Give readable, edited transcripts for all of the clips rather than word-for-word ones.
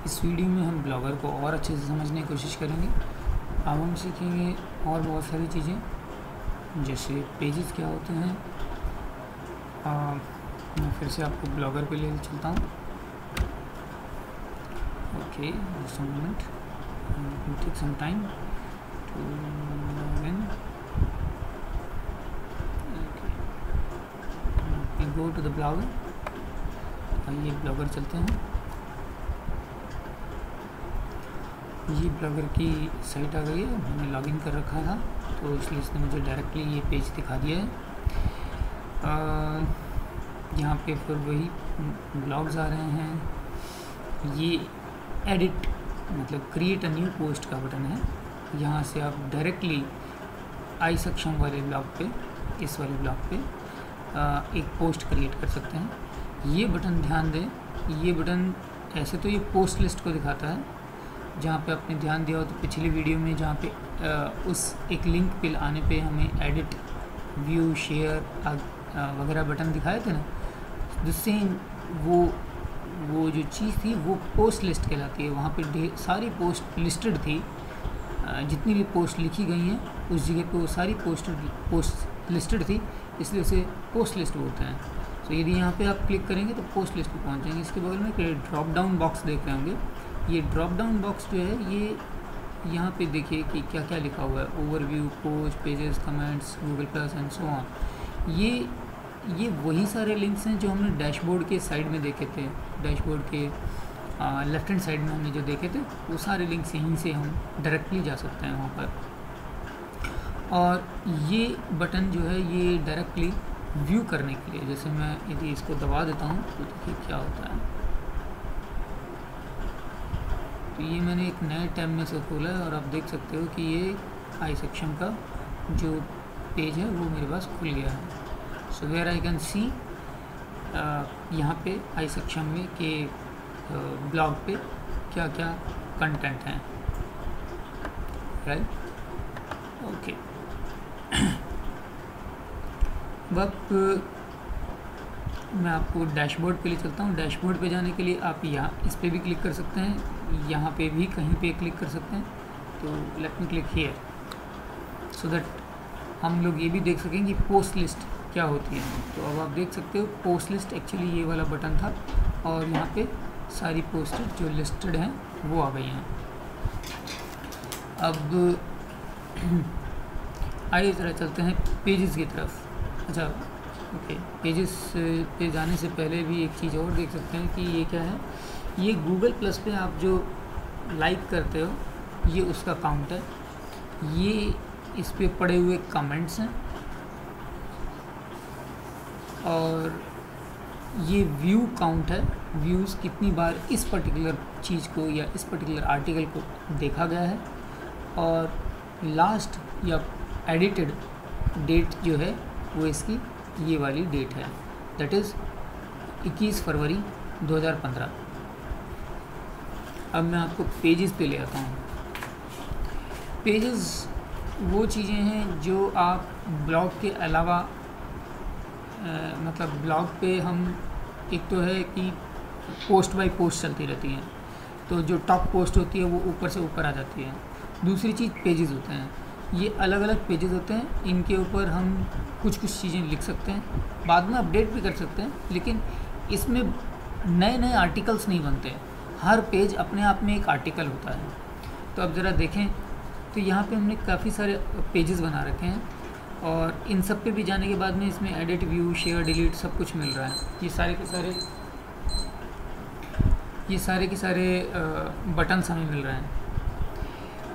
इस वीडियो में हम ब्लॉगर को और अच्छे से समझने की कोशिश करेंगे। अब हम सीखेंगे और बहुत सारी चीज़ें, जैसे पेजेस क्या होते हैं। मैं फिर से आपको ब्लॉगर पे ले चलता हूँ। Okay, just a moment, take some time to log in. Go to the blogger. ये ब्लॉगर चलते हैं। ये ब्लॉगर की साइट आ गई है, मैंने लॉगिन कर रखा था तो इसलिए इसने मुझे डायरेक्टली ये पेज दिखा दिया है। यहाँ पे फिर वही ब्लॉग्स आ रहे हैं। ये एडिट मतलब क्रिएट अ न्यू पोस्ट का बटन है। यहाँ से आप डायरेक्टली आई सक्षम वाले ब्लॉग पे, इस वाले ब्लॉग पे एक पोस्ट क्रिएट कर सकते हैं। ये बटन ध्यान दें, ये बटन ऐसे तो ये पोस्ट लिस्ट को दिखाता है। जहाँ पे आपने ध्यान दिया हो तो पिछली वीडियो में जहाँ पे उस एक लिंक पे आने पे हमें एडिट, व्यू, शेयर वगैरह बटन दिखाए थे ना, जिससे वो जो चीज़ थी वो पोस्ट लिस्ट कहलाती है। वहाँ पे सारी पोस्ट लिस्टेड थी, जितनी भी पोस्ट लिखी गई हैं उस जगह पे वो सारी पोस्ट लिस्टेड थी, इसलिए उसे पोस्ट लिस्ट बोलते हैं। तो यदि यहाँ पे आप क्लिक करेंगे तो पोस्ट लिस्ट पे पहुँच जाएंगे। इसके बगल में ड्रॉप डाउन बॉक्स देख रहे होंगे। ये ड्रॉप डाउन बॉक्स जो है ये यहाँ पे देखिए कि क्या क्या लिखा हुआ है। Overview, post, pages, comments, Google plus and so on. ये वही सारे लिंक्स हैं जो हमने डैशबोर्ड के साइड में देखे थे। डैशबोर्ड के लेफ्ट हैंड साइड में हमने जो देखे थे वो सारे लिंक्स यहीं से हम डायरेक्टली जा सकते हैं वहाँ पर। और ये बटन जो है ये डायरेक्टली व्यू करने के लिए, जैसे मैं यदि इसको दबा देता हूँ तो देखिए क्या होता है। तो ये मैंने एक नए टैब में से खोला है और आप देख सकते हो कि ये आई सक्षम का जो पेज है वो मेरे पास खुल गया है। So where I can see यहाँ पे आई सक्षम में के ब्लॉग पे क्या क्या कंटेंट हैं, राइट। ओके, वक्त मैं आपको डैशबोर्ड पे ले चलता हूँ। डैशबोर्ड पे जाने के लिए आप यहाँ इस पे भी क्लिक कर सकते हैं, यहाँ पे भी कहीं पे क्लिक कर सकते हैं। तो let me click here so that हम लोग ये भी देख सकेंगे कि पोस्ट लिस्ट क्या होती है। तो अब आप देख सकते हो पोस्ट लिस्ट एक्चुअली ये वाला बटन था और यहाँ पे सारी पोस्ट जो लिस्टेड हैं वो आ गई हैं। अब आइए ज़रा चलते हैं पेजेस की तरफ। अच्छा, ओके, पेजेस पे जाने से पहले भी एक चीज़ और देख सकते हैं कि ये क्या है। ये गूगल प्लस पे आप जो लाइक करते हो ये उसका काउंट है। ये इस पे पड़े हुए कमेंट्स हैं और ये व्यू काउंट है। व्यूज़ कितनी बार इस पर्टिकुलर चीज़ को या इस पर्टिकुलर आर्टिकल को देखा गया है। और लास्ट या एडिटेड डेट जो है वो इसकी ये वाली डेट है, दैट इज़ 21 फरवरी 2015। अब मैं आपको पेजेस पे ले आता हूँ। पेजेस वो चीज़ें हैं जो आप ब्लॉग के अलावा मतलब ब्लॉग पे हम, एक तो है कि पोस्ट बाय पोस्ट चलती रहती हैं, तो जो टॉप पोस्ट होती है वो ऊपर से ऊपर आ जाती है। दूसरी चीज़ पेजेस होते हैं, ये अलग अलग पेजेस होते हैं। इनके ऊपर हम कुछ चीज़ें लिख सकते हैं, बाद में अपडेट भी कर सकते हैं, लेकिन इसमें नए नए आर्टिकल्स नहीं बनते। हर पेज अपने आप में एक आर्टिकल होता है। तो अब ज़रा देखें तो यहाँ पे हमने काफ़ी सारे पेजेस बना रखे हैं और इन सब पे भी जाने के बाद में इसमें एडिट, व्यू, शेयर, डिलीट सब कुछ मिल रहा है। ये सारे के सारे बटन्स हमें मिल रहे हैं।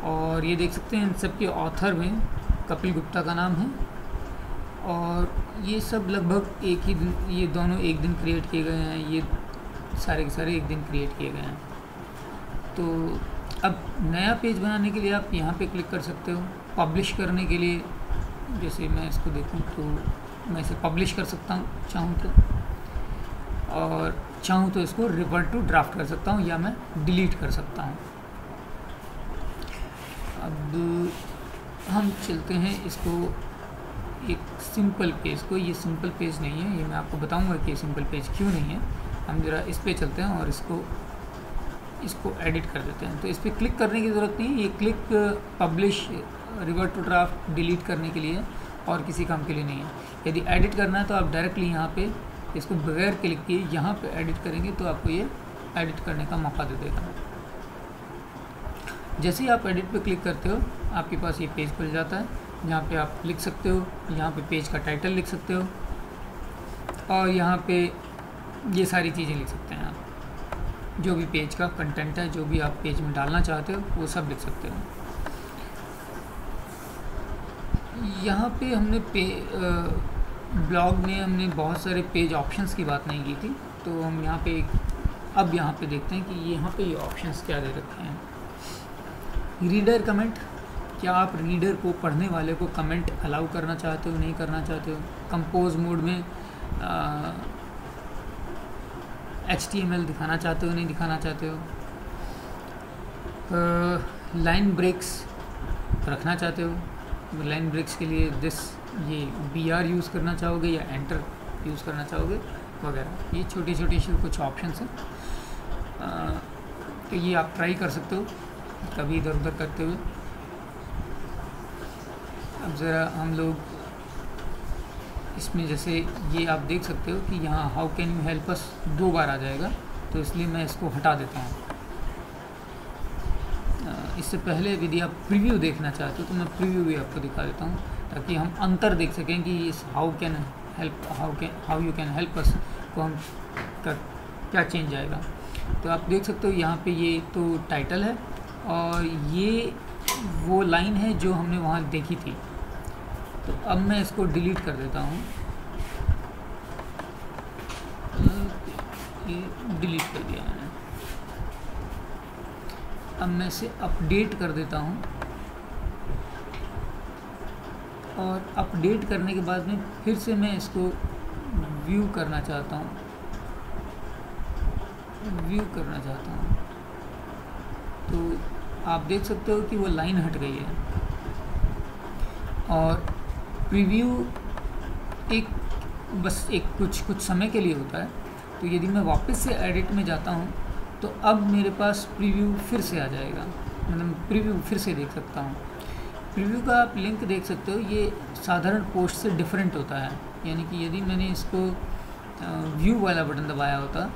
और ये देख सकते हैं इन सब के ऑथर में कपिल गुप्ता का नाम है और ये सब लगभग एक ही दिन, ये दोनों एक दिन क्रिएट किए गए हैं। ये सारे के सारे एक दिन क्रिएट किए गए हैं। तो अब नया पेज बनाने के लिए आप यहाँ पे क्लिक कर सकते हो। पब्लिश करने के लिए जैसे मैं इसको देखूँ तो मैं इसे पब्लिश कर सकता हूँ चाहूँ तो, और चाहूँ तो इसको रिवर्ट टू ड्राफ्ट कर सकता हूँ या मैं डिलीट कर सकता हूँ। अब हम चलते हैं इसको एक सिंपल पेज को। ये सिंपल पेज नहीं है, ये मैं आपको बताऊंगा कि सिंपल पेज क्यों नहीं है। हम ज़रा इस पे चलते हैं और इसको इसको एडिट कर देते हैं। तो इस पर क्लिक करने की ज़रूरत नहीं है, ये click publish revert to draft delete करने के लिए और किसी काम के लिए नहीं है। यदि एडिट करना है तो आप डायरेक्टली यहाँ पे इसको बगैर क्लिक किए यहाँ पे एडिट करेंगे तो आपको ये एडिट करने का मौका दे देगा। जैसे ही आप एडिट पे क्लिक करते हो आपके पास ये पेज खुल जाता है, जहाँ पे आप लिख सकते हो, यहाँ पे पेज का टाइटल लिख सकते हो और यहाँ पे ये सारी चीज़ें लिख सकते हैं। आप जो भी पेज का कंटेंट है, जो भी आप पेज में डालना चाहते हो वो सब लिख सकते हो। यहाँ पे हमने ब्लॉग में हमने बहुत सारे पेज ऑप्शंस की बात नहीं की थी, तो हम यहाँ पे अब यहाँ पे देखते हैं कि यहाँ पे ये ऑप्शंस क्या दे रखे हैं। रीडर कमेंट, क्या आप रीडर को, पढ़ने वाले को कमेंट अलाउ करना चाहते हो, नहीं करना चाहते हो। कंपोज मोड में HTML दिखाना चाहते हो, नहीं दिखाना चाहते हो। लाइन ब्रेक्स रखना चाहते हो, लाइन ब्रेक्स के लिए ये BR यूज़ करना चाहोगे या एंटर यूज़ करना चाहोगे वगैरह। ये छोटी छोटी कुछ ऑप्शंस हैं, तो ये आप ट्राई कर सकते हो कभी इधर उधर करते हुए। अब ज़रा हम लोग इसमें जैसे ये आप देख सकते हो कि यहाँ हाउ कैन यू हेल्प अस 2 बार आ जाएगा, तो इसलिए मैं इसको हटा देता हूँ। इससे पहले यदि आप प्रीव्यू देखना चाहते हो तो मैं प्रीव्यू भी आपको दिखा देता हूँ, ताकि हम अंतर देख सकें कि इस how you can help us को हम क्या चेंज आएगा। तो आप देख सकते हो यहाँ पे ये तो टाइटल है और ये वो लाइन है जो हमने वहाँ देखी थी। तो अब मैं इसको डिलीट कर देता हूँ, डिलीट कर दिया मैंने। अब मैं इसे अपडेट कर देता हूँ और अपडेट करने के बाद में फिर से मैं इसको व्यू करना चाहता हूँ, तो आप देख सकते हो कि वो लाइन हट गई है। और प्रीव्यू बस कुछ समय के लिए होता है। तो यदि मैं वापस से एडिट में जाता हूँ तो अब मेरे पास प्रीव्यू फिर से आ जाएगा, मतलब प्रीव्यू फिर से देख सकता हूँ। प्रीव्यू का आप लिंक देख सकते हो, ये साधारण पोस्ट से डिफरेंट होता है। यानी कि यदि मैंने इसको व्यू वाला बटन दबाया होता,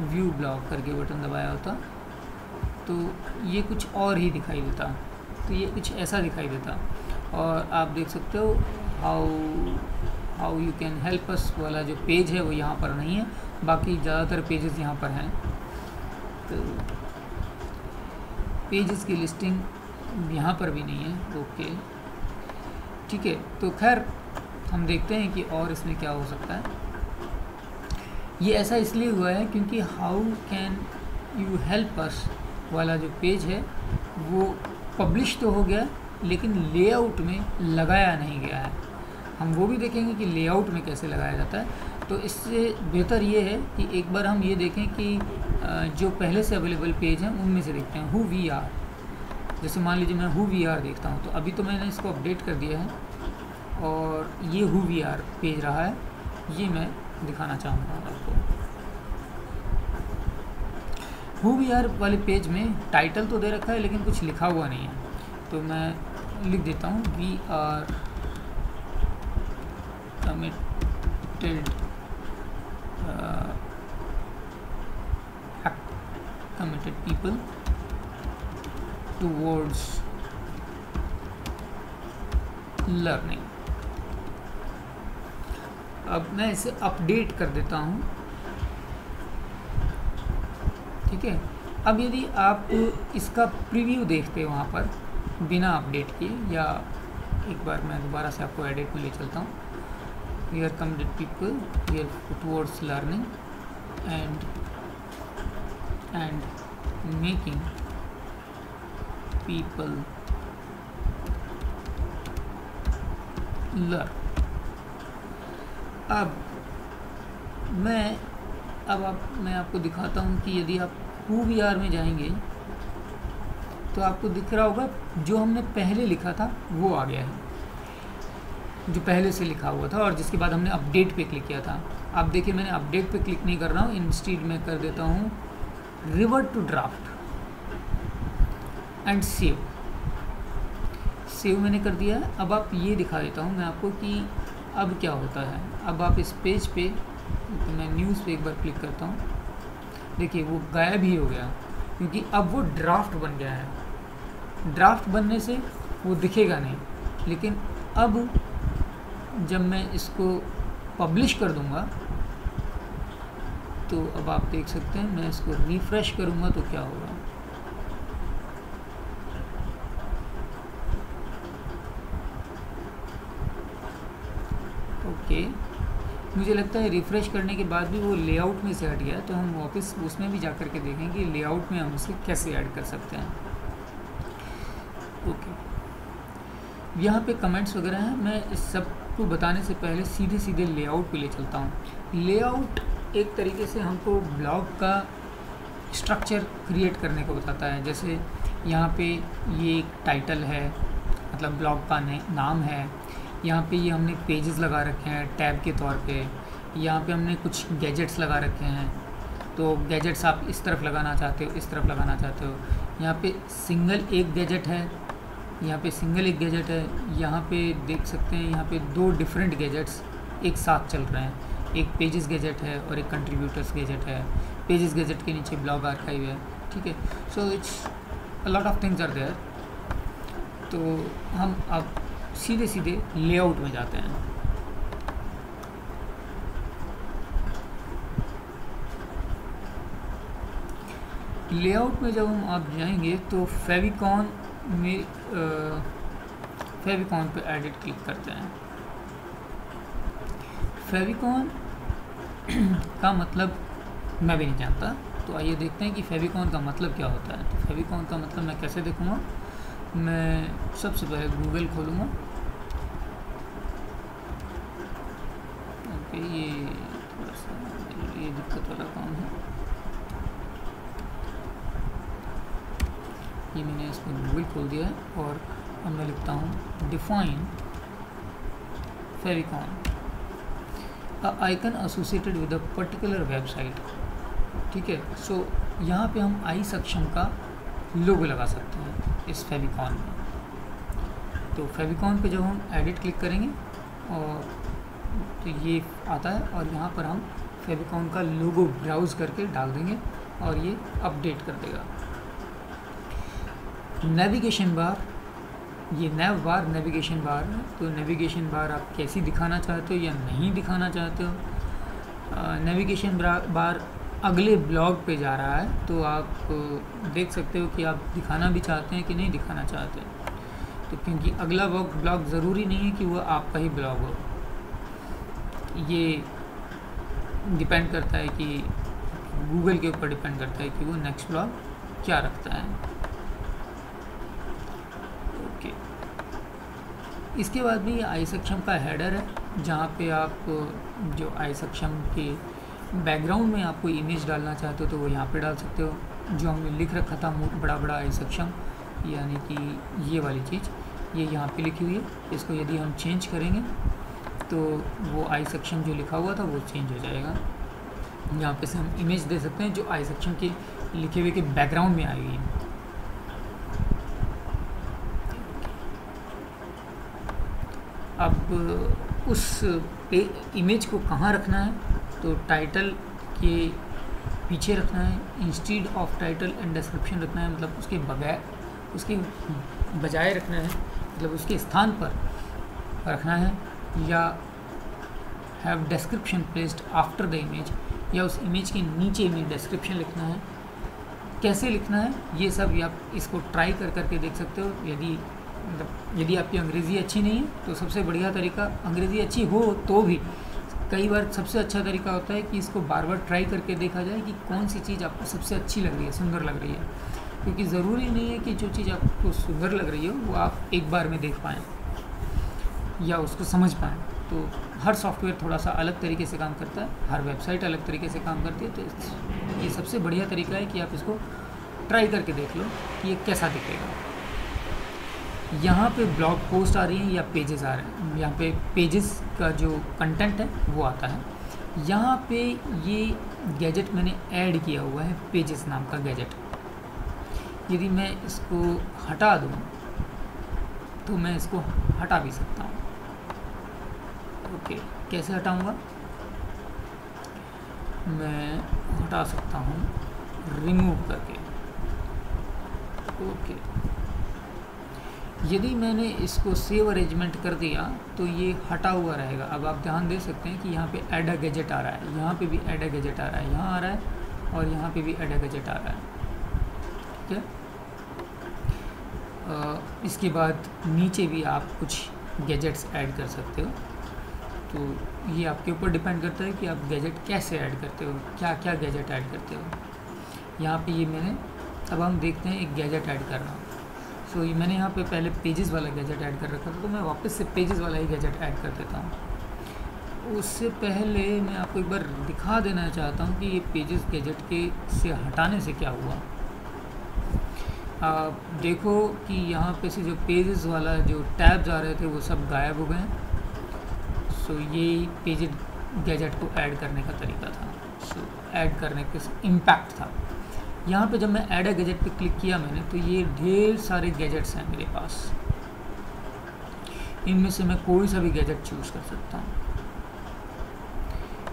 व्यू ब्लॉग करके बटन दबाया होता, तो ये कुछ और ही दिखाई देता, तो ये कुछ ऐसा दिखाई देता। और आप देख सकते हो how you can help us वाला जो पेज है वो यहाँ पर नहीं है, बाकी ज़्यादातर पेजेस यहाँ पर हैं। तो पेजेस की लिस्टिंग यहाँ पर भी नहीं है। ओके, ठीक है। तो खैर हम देखते हैं कि और इसमें क्या हो सकता है। ये ऐसा इसलिए हुआ है क्योंकि हाउ कैन यू हेल्प अस वाला जो पेज है वो पब्लिश तो हो गया, लेकिन लेआउट में लगाया नहीं गया है। हम वो भी देखेंगे कि लेआउट में कैसे लगाया जाता है। तो इससे बेहतर ये है कि एक बार हम ये देखें कि जो पहले से अवेलेबल पेज हैं उनमें से देखते हैं हु वी आर। जैसे मान लीजिए मैं हु वी आर देखता हूँ, तो अभी तो मैंने इसको अपडेट कर दिया है और ये हु वी आर पेज रहा है, ये मैं दिखाना चाहूँगा आपको। हु वी आर वाले पेज में टाइटल तो दे रखा है लेकिन कुछ लिखा हुआ नहीं है, तो मैं लिख देता हूँ we are committed people towards learning. अब मैं इसे अपडेट कर देता हूँ, ठीक है। अब यदि आप इसका प्रीव्यू देखते हैं वहाँ पर बिना अपडेट किए, या एक बार मैं दोबारा से आपको एडिट में ले चलता हूँ। We are committed people here towards learning and making people learn. अब मैं आपको दिखाता हूँ कि यदि आप हु वी आर में जाएंगे तो आपको दिख रहा होगा जो हमने पहले लिखा था वो आ गया है, जो पहले से लिखा हुआ था और जिसके बाद हमने अपडेट पे क्लिक किया था। आप देखिए मैंने अपडेट पे क्लिक नहीं कर रहा हूँ, इंस्टेड में कर देता हूँ revert to draft and save मैंने कर दिया है। अब आप ये दिखा देता हूँ मैं आपको कि अब क्या होता है। अब आप इस पेज पे, तो मैं न्यूज़ पे एक बार क्लिक करता हूँ, देखिए वो गायब ही हो गया, क्योंकि अब वो ड्राफ्ट बन गया है। ड्राफ्ट बनने से वो दिखेगा नहीं, लेकिन अब जब मैं इसको पब्लिश कर दूंगा तो अब आप देख सकते हैं, मैं इसको रिफ़्रेश करूंगा तो क्या होगा। ओके, मुझे लगता है रिफ़्रेश करने के बाद भी वो लेआउट में से हट गया, तो हम वापस उसमें भी जा कर के देखेंगे लेआउट में हम उसे कैसे ऐड कर सकते हैं। ओके, यहाँ पे कमेंट्स वगैरह हैं। मैं इस सब को बताने से पहले सीधे लेआउट पे ले चलता हूँ। लेआउट एक तरीके से हमको ब्लॉग का स्ट्रक्चर क्रिएट करने को बताता है। जैसे यहाँ पे ये एक टाइटल है, मतलब ब्लॉग का नाम है। यहाँ पे ये हमने पेजेस लगा रखे हैं टैब के तौर पे। यहाँ पे हमने कुछ गैजेट्स लगा रखे हैं, तो गैजेट्स आप इस तरफ लगाना चाहते हो, इस तरफ लगाना चाहते हो। यहाँ पे सिंगल एक गैजेट है, यहाँ पे सिंगल एक गैजेट है। यहाँ पे देख सकते हैं, यहाँ पे दो डिफरेंट गैजेट्स एक साथ चल रहे हैं। एक पेजेस गैजेट है और एक कंट्रीब्यूटर्स गैजेट है। पेजेस गैजेट के नीचे ब्लॉग आर्काइव है, ठीक है। So it's a lot of things are there. तो हम अब सीधे लेआउट में जाते हैं। लेआउट में जब हम आप जाएंगे तो फेविकॉन में फेविकॉन पे एडिट क्लिक करते हैं। फेविकॉन का मतलब मैं भी नहीं जानता, तो आइए देखते हैं कि फेविकॉन का मतलब क्या होता है। तो फेविकॉन का मतलब मैं कैसे देखूँगा, मैं सबसे पहले गूगल खोलूँगा। ओके, ये थोड़ा सा ये दिक्कत वाला काम है। ये मैंने इसमें गूगल खोल दिया है और अब मैं लिखता हूँ define favicon a icon associated with a particular website, ठीक है। सो यहाँ पे हम आई सक्षम का लोगो लगा सकते हैं इस फेविकॉन में। तो फेविकॉन पे जब हम एडिट क्लिक करेंगे और तो ये आता है और यहाँ पर हम फेविकॉन का लोगो ब्राउज़ करके डाल देंगे और ये अपडेट कर देगा। नेविगेशन बार, ये नैव बार नेविगेशन बार है। तो नेविगेशन बार आप कैसी दिखाना चाहते हो या नहीं दिखाना चाहते हो। नेविगेशन बार अगले ब्लॉग पे जा रहा है, तो आप देख सकते हो कि आप दिखाना भी चाहते हैं कि नहीं दिखाना चाहते। तो क्योंकि अगला ब्लॉग ज़रूरी नहीं है कि वो आपका ही ब्लॉग हो, ये डिपेंड करता है कि गूगल के ऊपर डिपेंड करता है कि वो नेक्स्ट ब्लॉग क्या रखता है। ओके, इसके बाद भी ये आई सक्षम का हेडर है, जहाँ पे आप जो आई सक्षम के बैकग्राउंड में आप कोई इमेज डालना चाहते हो तो वो यहाँ पे डाल सकते हो। जो हमने लिख रखा था बड़ा आई सक्षम, यानी कि ये वाली चीज़, ये यहाँ पे लिखी हुई है। इसको यदि हम चेंज करेंगे तो वो आई सक्षम जो लिखा हुआ था वो चेंज हो जाएगा। यहाँ पे से हम इमेज दे सकते हैं जो आई सक्षम के लिखे हुए के बैकग्राउंड में आई हुई है। अब उस इमेज को कहाँ रखना है, तो टाइटल के पीछे रखना है, instead of title and description रखना है, मतलब उसके उसके बजाय रखना है, मतलब उसके स्थान पर रखना है, या have description placed after the image, या उस इमेज के नीचे में डिस्क्रिप्शन लिखना है। कैसे लिखना है ये सब आप इसको ट्राई करके देख सकते हो। यदि आपकी अंग्रेज़ी अच्छी नहीं है तो सबसे बढ़िया तरीका, अंग्रेज़ी अच्छी हो तो भी कई बार सबसे अच्छा तरीका होता है कि इसको बार बार ट्राई करके देखा जाए कि कौन सी चीज़ आपको सबसे अच्छी लग रही है, सुंदर लग रही है। क्योंकि ज़रूरी नहीं है कि जो चीज़ आपको सुंदर लग रही हो वो आप एक बार में देख पाएँ या उसको समझ पाएँ। तो हर सॉफ्टवेयर थोड़ा सा अलग तरीके से काम करता है, हर वेबसाइट अलग तरीके से काम करती है। तो ये सबसे बढ़िया तरीका है कि आप इसको ट्राई करके देख लो कि ये कैसा दिखेगा। यहाँ पे ब्लॉग पोस्ट आ रही हैं या पेजेस आ रहे हैं। यहाँ पे पेजेस का जो कंटेंट है वो आता है, यहाँ पे ये गैजेट मैंने ऐड किया हुआ है, पेजेस नाम का गैजेट। यदि मैं इसको हटा दूँ तो मैं इसको हटा भी सकता हूँ। ओके, कैसे हटाऊँगा? मैं हटा सकता हूँ रिमूव करके। ओके, यदि मैंने इसको सेव अरेंजमेंट कर दिया तो ये हटा हुआ रहेगा। अब आप ध्यान दे सकते हैं कि यहाँ पे ऐड अ गैजेट आ रहा है, यहाँ पे भी ऐड अ गैजेट आ रहा है, यहाँ आ रहा है और यहाँ पे भी ऐड अ गैजेट आ रहा है। ठीक है, इसके बाद नीचे भी आप कुछ गैजेट्स ऐड कर सकते हो। तो ये आपके ऊपर डिपेंड करता है कि आप गैजेट कैसे ऐड करते हो, क्या क्या गैजेट ऐड करते हो। यहाँ पे ये मैंने, अब हम देखते हैं एक गैजेट ऐड कर रहा हूँ। सो ये मैंने यहाँ पे पहले पेजेस वाला गैजेट ऐड कर रखा था, तो मैं वापस से पेजेस वाला ही गैजेट ऐड कर देता हूँ। उससे पहले मैं आपको एक बार दिखा देना चाहता हूँ कि ये पेजेस गैजेट के से हटाने से क्या हुआ। आप देखो कि यहाँ पे से जो पेजेस वाला जो टैब्स आ रहे थे वो सब गायब हो गए। सो ये पेजेस गैजेट को ऐड करने का तरीका था। सो ऐड करने के इम्पैक्ट था। यहाँ पे जब मैं ऐड अ गैजेट पे क्लिक किया मैंने, तो ये ढेर सारे गैजेट्स हैं मेरे पास। इनमें से मैं कोई सा भी गैजेट चूज़ कर सकता हूँ।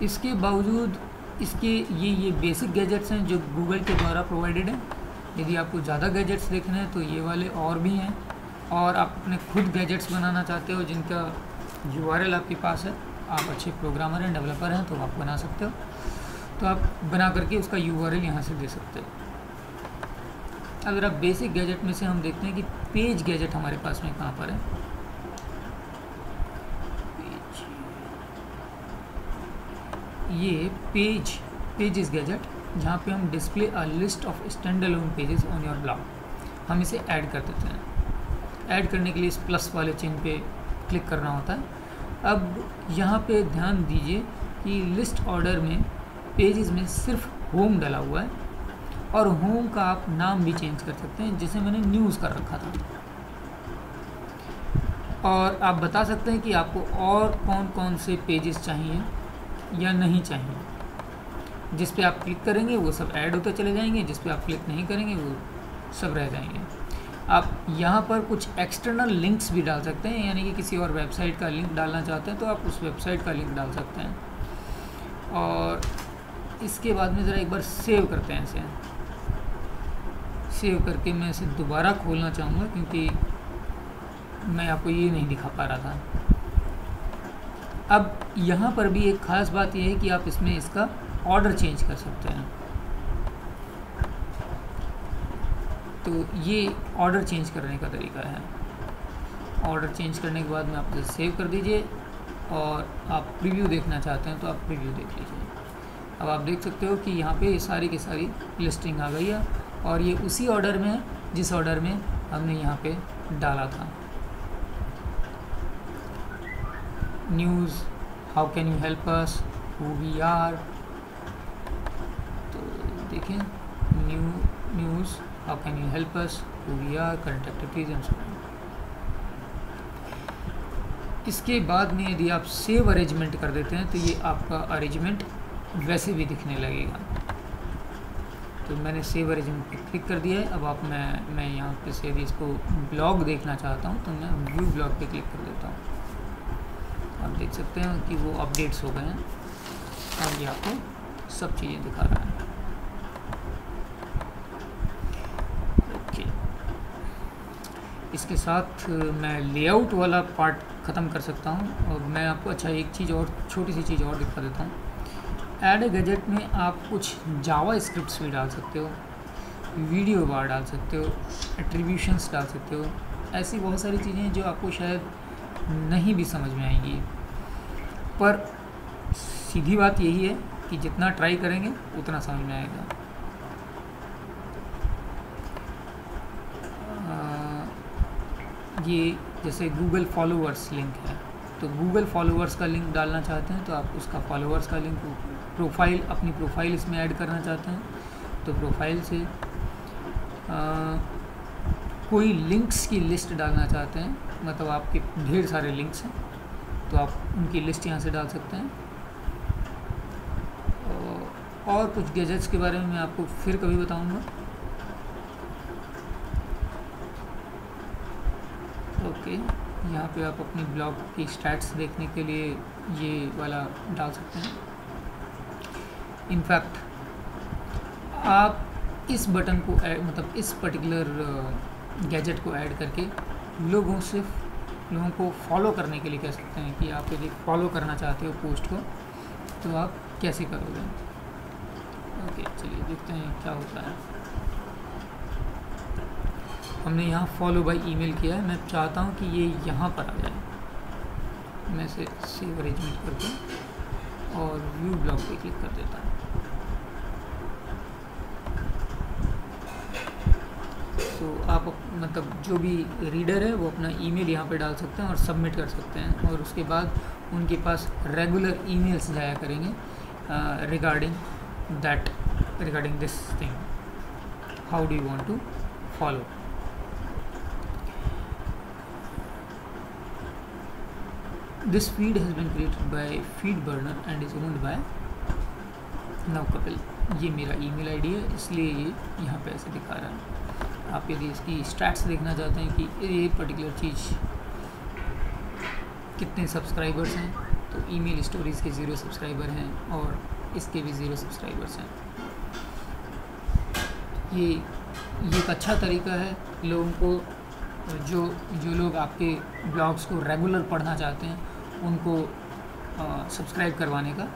इसके बावजूद इसके ये बेसिक गैजेट्स हैं जो गूगल के द्वारा प्रोवाइडेड हैं। यदि आपको ज़्यादा गैजेट्स देखने हैं तो ये वाले और भी हैं, और आप अपने खुद गैजेट्स बनाना चाहते हो जिनका URL आपके पास है, आप अच्छे प्रोग्रामर हैं, डेवलपर हैं, तो आप बना सकते हो। तो आप बना करके उसका URL यहाँ से दे सकते हो। अगर आप बेसिक गैजेट में से हम देखते हैं कि पेज गैजेट हमारे पास में कहाँ पर है। ये पेजेस गैजेट, जहाँ पे हम display a list of stand alone pages on your blog, हम इसे ऐड कर देते हैं। ऐड करने के लिए इस प्लस वाले चिन्ह पे क्लिक करना होता है। अब यहाँ पे ध्यान दीजिए कि लिस्ट ऑर्डर में पेजेस में सिर्फ होम डला हुआ है, और होम का आप नाम भी चेंज कर सकते हैं, जिसे मैंने न्यूज़ कर रखा था। और आप बता सकते हैं कि आपको और कौन कौन से पेजेस चाहिए या नहीं चाहिए। जिस पे आप क्लिक करेंगे वो सब ऐड होते चले जाएंगे, जिस पे आप क्लिक नहीं करेंगे वो सब रह जाएंगे। आप यहाँ पर कुछ एक्सटर्नल लिंक्स भी डाल सकते हैं, यानी कि किसी और वेबसाइट का लिंक डालना चाहते हैं तो आप उस वेबसाइट का लिंक डाल सकते हैं। और इसके बाद में ज़रा एक बार सेव करते हैं इसे। सेव करके मैं इसे दोबारा खोलना चाहूँगा, क्योंकि मैं आपको ये नहीं दिखा पा रहा था। अब यहाँ पर भी एक ख़ास बात यह है कि आप इसमें इसका ऑर्डर चेंज कर सकते हैं। तो ये ऑर्डर चेंज करने का तरीका है। ऑर्डर चेंज करने के बाद में आप इसे सेव कर दीजिए, और आप प्रीव्यू देखना चाहते हैं तो आप प्रीव्यू देख लीजिए। अब आप देख सकते हो कि यहाँ पे सारी की सारी लिस्टिंग आ गई है, और ये उसी ऑर्डर में है जिस ऑर्डर में हमने यहाँ पे डाला था। News, how can you help us, who we are. तो देखें, news, how can you help us, who we are, current activities and so on. इसके बाद में यदि आप सेव अरेंजमेंट कर देते हैं तो ये आपका अरेंजमेंट वैसे भी दिखने लगेगा। तो मैंने सेव अरेंजमेंट पे क्लिक कर दिया है। अब आप मैं यहाँ पे से यदि इसको ब्लॉग देखना चाहता हूँ तो मैं व्यू ब्लॉग पे क्लिक कर देता हूँ। आप देख सकते हैं कि वो अपडेट्स हो गए हैं, और ये आपको सब चीज़ें दिखा रहा है। ओके, इसके साथ मैं लेआउट वाला पार्ट ख़त्म कर सकता हूँ। और मैं आपको एक चीज़ और, छोटी सी चीज़ और दिखा देता हूँ। ऐड गैजेट में आप कुछ जावा स्क्रिप्ट्स भी डाल सकते हो, वीडियो बार डाल सकते हो, एट्रीब्यूशंस डाल सकते हो। ऐसी बहुत सारी चीज़ें हैं जो आपको शायद नहीं भी समझ में आएंगी, पर सीधी बात यही है कि जितना ट्राई करेंगे उतना समझ में आएगा। ये जैसे गूगल फॉलोअर्स लिंक है, तो गूगल फॉलोअर्स का लिंक डालना चाहते हैं तो आप उसका फॉलोअर्स का लिंक, प्रोफाइल, अपनी प्रोफाइल इसमें ऐड करना चाहते हैं तो प्रोफाइल से, कोई लिंक्स की लिस्ट डालना चाहते हैं, मतलब आपके ढेर सारे लिंक्स हैं तो आप उनकी लिस्ट यहाँ से डाल सकते हैं। और कुछ गैजेट्स के बारे में मैं आपको फिर कभी बताऊंगा। ओके, यहाँ पे आप अपनी ब्लॉग की स्टैट्स देखने के लिए ये वाला डाल सकते हैं। इनफैक्ट आप इस बटन को मतलब इस पर्टिकुलर गैजेट को ऐड करके लोगों को फॉलो करने के लिए कह सकते हैं कि आप यदि फॉलो करना चाहते हो पोस्ट को तो आप कैसे करोगे। ओके, चलिए देखते हैं क्या होता है। हमने यहाँ फॉलो बाय ईमेल किया है, मैं चाहता हूँ कि ये यहाँ पर आ जाए। मैं इसे सेव अरेंजमेंट करके और व्यू ब्लॉग पे क्लिक कर देता हूँ। तो आप मतलब जो भी रीडर है वो अपना ईमेल यहाँ पे डाल सकते हैं और सबमिट कर सकते हैं, और उसके बाद उनके पास रेगुलर ईमेल्स जाया करेंगे regarding this thing, how do you want to follow. This feed has been created by FeedBurner and is owned by नवकपिल। ये मेरा ईमेल आईडी है, इसलिए ये यहाँ पे ऐसे दिखा रहा है। आप यदि इसकी स्टैट्स देखना चाहते हैं कि ये पर्टिकुलर चीज़ कितने सब्सक्राइबर्स हैं, तो ईमेल स्टोरीज़ के 0 सब्सक्राइबर हैं और इसके भी 0 सब्सक्राइबर्स हैं। ये एक अच्छा तरीका है लोगों को, जो लोग आपके ब्लॉग्स को रेगुलर पढ़ना चाहते हैं उनको सब्सक्राइब करवाने का।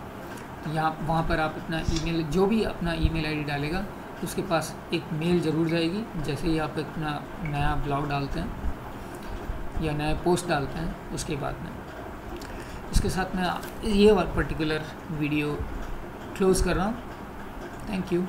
वहाँ पर आप अपना ईमेल, जो भी अपना ईमेल आईडी डालेगा उसके पास एक मेल ज़रूर जाएगी जैसे ही आप अपना नया ब्लॉग डालते हैं या नया पोस्ट डालते हैं। उसके बाद में इसके साथ मैं ये पर्टिकुलर वीडियो क्लोज़ कर रहा हूँ। Thank you.